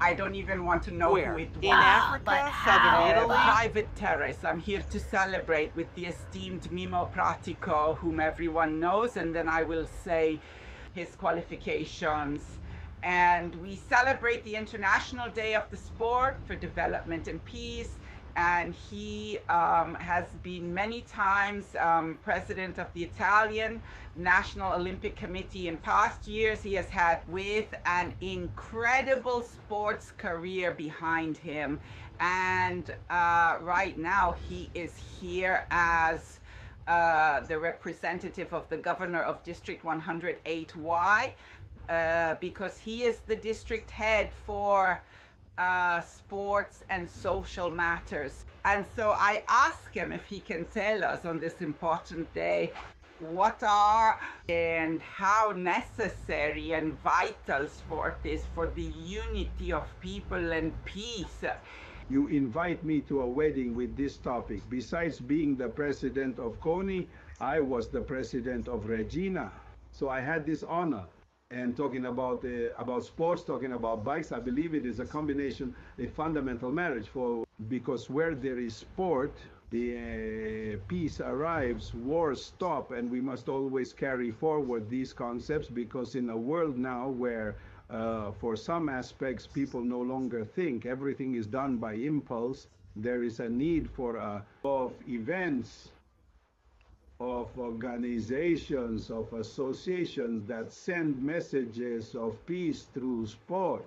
I don't even want to know Where? who it was. In Africa? Southern Italy? Private terrace. I'm here to celebrate with the esteemed Mimo Pratico, whom everyone knows, and then I will say his qualifications. And we celebrate the International Day of the Sport for Development and Peace. And he has been many times president of the Italian National Olympic Committee in past years. He has had with an incredible sports career behind him. And right now he is here as the representative of the governor of District 108Y because he is the district head for sports and social matters. And so I asked him if he can tell us on this important day what are and how necessary and vital sport is for the unity of people and peace. You invite me to a wedding with this topic. Besides being the president of CONI, I was the president of Regina. So I had this honor. And talking about sports, talking about bikes, I believe it is a combination, a fundamental marriage because where there is sport, the peace arrives, wars stop, and we must always carry forward these concepts because in a world now where for some aspects people no longer think, everything is done by impulse, there is a need for of events, of organizations, of associations that send messages of peace through sport.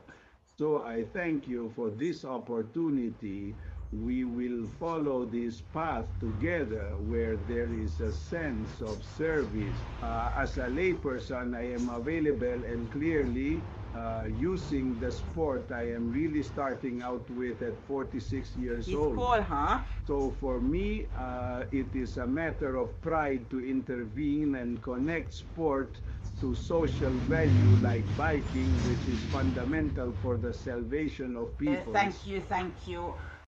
So I thank you for this opportunity. We will follow this path together where there is a sense of service. As a layperson, I am available and clearly using the sport I am really starting out with at 46 years old. He's cool, huh? So for me, it is a matter of pride to intervene and connect sport to social value like biking, which is fundamental for the salvation of people. Thank you, thank you.